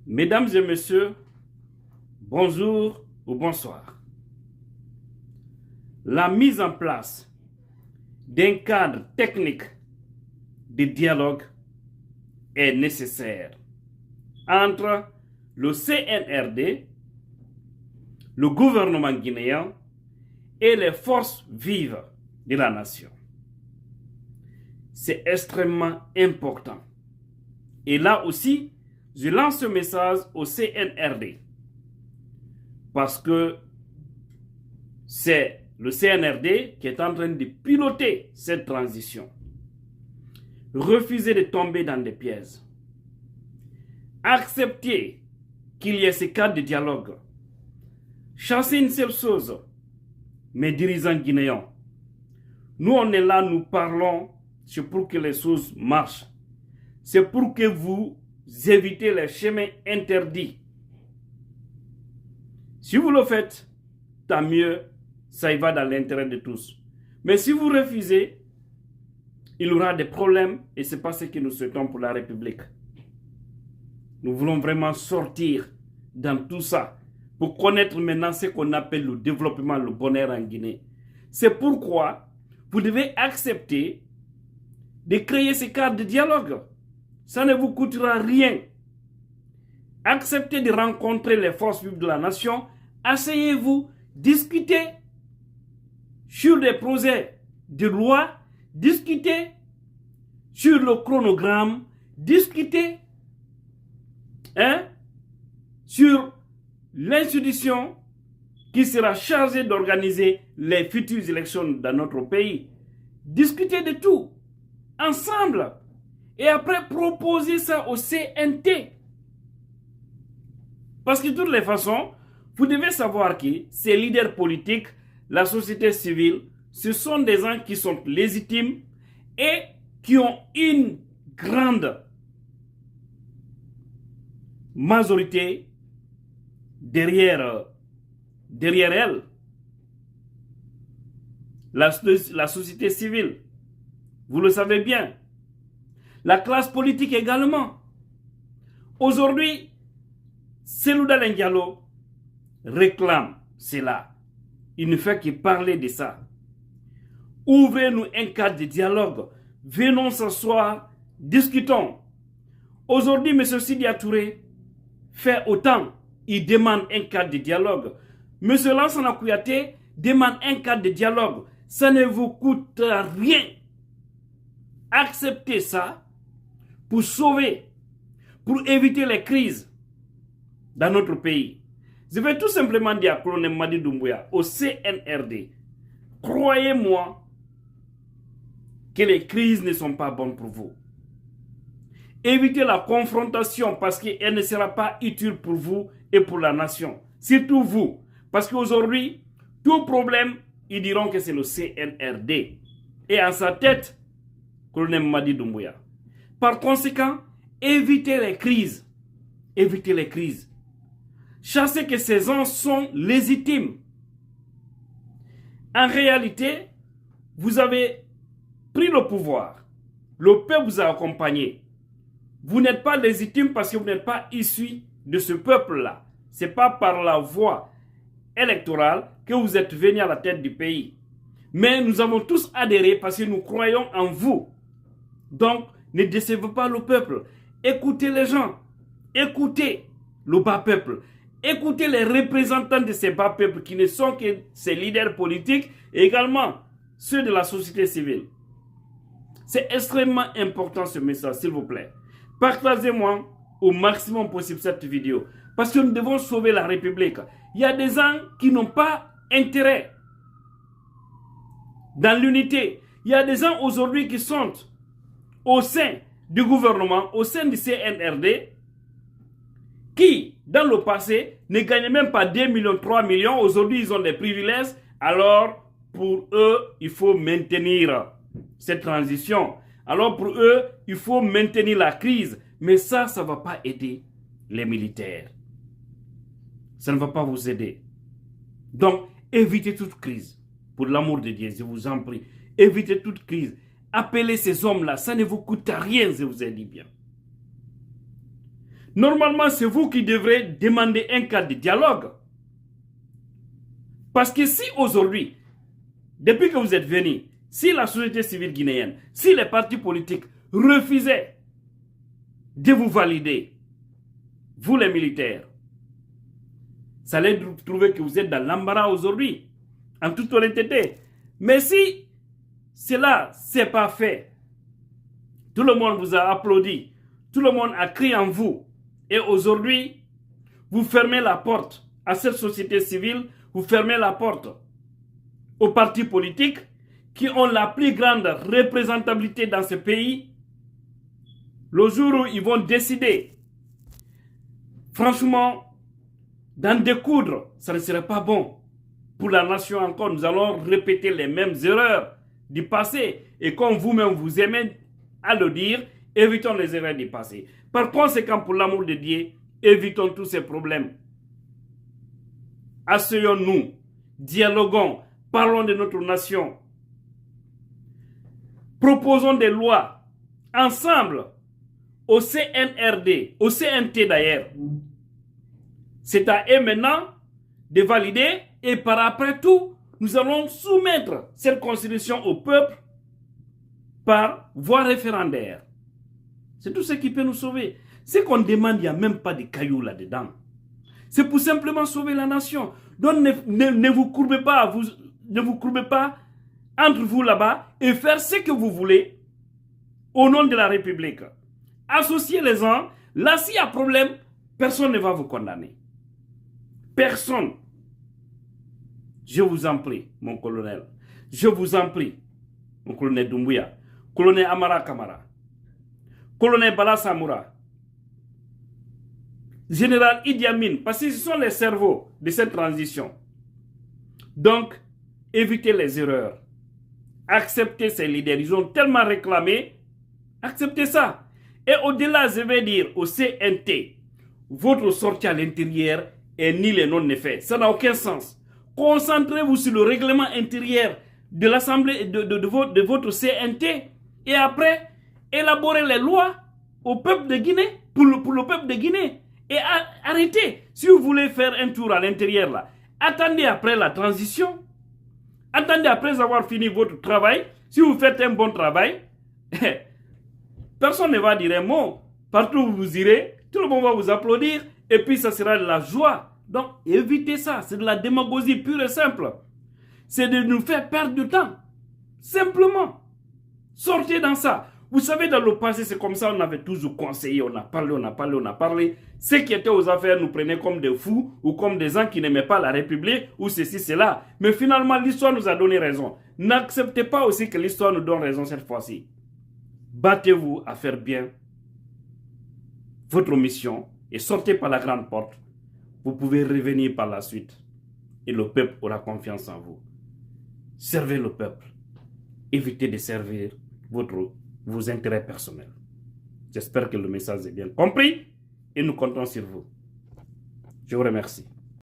Mesdames et messieurs, bonjour ou bonsoir. La mise en place d'un cadre technique de dialogue est nécessaire entre le CNRD, le gouvernement guinéen et les forces vives de la nation. C'est extrêmement important. Et là aussi, je lance ce message au CNRD parce que c'est le CNRD qui est en train de piloter cette transition. Refuser de tomber dans des pièges. Accepter qu'il y ait ce cadre de dialogue. Chasser une seule chose, mes dirigeants guinéens. Nous, on est là, nous parlons, c'est pour que les choses marchent. C'est pour que vous évitez les chemins interdits. Si vous le faites, tant mieux, ça y va dans l'intérêt de tous. Mais si vous refusez, il y aura des problèmes et ce n'est pas ce que nous souhaitons pour la République. Nous voulons vraiment sortir dans tout ça pour connaître maintenant ce qu'on appelle le développement, le bonheur en Guinée. C'est pourquoi vous devez accepter de créer ce cadre de dialogue. Ça ne vous coûtera rien. Acceptez de rencontrer les forces vives de la nation. Asseyez-vous, discutez sur des projets de loi, discutez sur le chronogramme, discutez sur l'institution qui sera chargée d'organiser les futures élections dans notre pays. Discutez de tout, ensemble. Et après, proposer ça au CNT. Parce que de toutes les façons, vous devez savoir que ces leaders politiques, la société civile, ce sont des gens qui sont légitimes et qui ont une grande majorité derrière elle. La société civile, vous le savez bien. La classe politique également. Aujourd'hui, Cellou Dalein Diallo réclame cela. Il ne fait que parler de ça. Ouvrez-nous un cadre de dialogue. Venons s'asseoir, discutons. Aujourd'hui, M. Sidya Touré fait autant. Il demande un cadre de dialogue. M. Lansana Kouyaté demande un cadre de dialogue. Ça ne vous coûte rien. Acceptez ça pour sauver, pour éviter les crises dans notre pays. Je vais tout simplement dire à Colonel Madi Doumbouya, au CNRD, croyez-moi que les crises ne sont pas bonnes pour vous. Évitez la confrontation parce qu'elle ne sera pas utile pour vous et pour la nation. Surtout vous. Parce qu'aujourd'hui, tout problème, ils diront que c'est le CNRD. Et en sa tête, Colonel Madi Doumbouya. Par conséquent, évitez les crises. Évitez les crises. Chassez que ces gens sont légitimes. En réalité, vous avez pris le pouvoir. Le peuple vous a accompagné. Vous n'êtes pas légitime parce que vous n'êtes pas issu de ce peuple-là. Ce n'est pas par la voie électorale que vous êtes venu à la tête du pays. Mais nous avons tous adhéré parce que nous croyons en vous. Donc, ne décevez pas le peuple. Écoutez les gens. Écoutez le bas peuple. Écoutez les représentants de ces bas peuples qui ne sont que ces leaders politiques et également ceux de la société civile. C'est extrêmement important ce message, s'il vous plaît. Partagez-moi au maximum possible cette vidéo. Parce que nous devons sauver la République. Il y a des gens qui n'ont pas intérêt dans l'unité. Il y a des gens aujourd'hui qui sont au sein du gouvernement, au sein du CNRD, qui, dans le passé, ne gagnaient même pas 2 millions, 3 millions. Aujourd'hui, ils ont des privilèges. Alors, pour eux, il faut maintenir cette transition. Alors, pour eux, il faut maintenir la crise. Mais ça ne va pas aider les militaires. Ça ne va pas vous aider. Donc, évitez toute crise. Pour l'amour de Dieu, je vous en prie. Évitez toute crise. Appelez ces hommes-là. Ça ne vous coûte rien, je vous ai dit bien. Normalement, c'est vous qui devrez demander un cadre de dialogue. Parce que si aujourd'hui, depuis que vous êtes venus, si la société civile guinéenne, si les partis politiques refusaient de vous valider, vous les militaires, ça allait trouver que vous êtes dans l'embarras aujourd'hui, en toute honnêteté. Mais si cela n'est pas fait, tout le monde vous a applaudi, tout le monde a crié en vous, et aujourd'hui, vous fermez la porte à cette société civile, vous fermez la porte aux partis politiques qui ont la plus grande représentabilité dans ce pays. Le jour où ils vont décider, franchement, d'en découdre, ça ne serait pas bon pour la nation encore. Nous allons répéter les mêmes erreurs du passé. Et comme vous-même vous aimez à le dire, évitons les erreurs du passé. Par conséquent, pour l'amour de Dieu, évitons tous ces problèmes. Asseyons-nous, dialoguons, parlons de notre nation. Proposons des lois ensemble au CNRD, au CNT d'ailleurs. C'est à eux maintenant de valider et par après tout, nous allons soumettre cette constitution au peuple par voie référendaire. C'est tout ce qui peut nous sauver. Ce qu'on demande, il n'y a même pas de cailloux là-dedans. C'est pour simplement sauver la nation. Donc ne vous courbez pas, ne vous courbez pas entre vous là-bas et faire ce que vous voulez au nom de la République. Associez les gens. Là, s'il y a problème, personne ne va vous condamner. Personne. Je vous en prie, mon colonel. Je vous en prie, mon colonel Doumbouya, colonel Amara Kamara, colonel Bala Samoura, général Idi Amin, parce que ce sont les cerveaux de cette transition. Donc, évitez les erreurs. Acceptez ces leaders. Ils ont tellement réclamé. Acceptez ça. Et au-delà, je vais dire au CNT, votre sortie à l'intérieur est nul et non effet. Ça n'a aucun sens. Concentrez-vous sur le règlement intérieur de l'Assemblée de votre CNT et après, élaborez les lois au peuple de Guinée, pour le peuple de Guinée. Et arrêtez. Si vous voulez faire un tour à l'intérieur là, attendez après la transition. Attendez après avoir fini votre travail. Si vous faites un bon travail, personne ne va dire un mot. Partout où vous irez, tout le monde va vous applaudir et puis ça sera de la joie. Donc évitez ça, c'est de la démagogie pure et simple. C'est de nous faire perdre du temps. Simplement. Sortez dans ça. Vous savez, dans le passé, c'est comme ça, on avait toujours conseillé, on a parlé, on a parlé, on a parlé. Ceux qui étaient aux affaires nous prenaient comme des fous ou comme des gens qui n'aimaient pas la République ou ceci, cela. Mais finalement, l'histoire nous a donné raison. N'acceptez pas aussi que l'histoire nous donne raison cette fois-ci. Battez-vous à faire bien votre mission et sortez par la grande porte. Vous pouvez revenir par la suite et le peuple aura confiance en vous. Servez le peuple. Évitez de servir vos intérêts personnels. J'espère que le message est bien compris et nous comptons sur vous. Je vous remercie.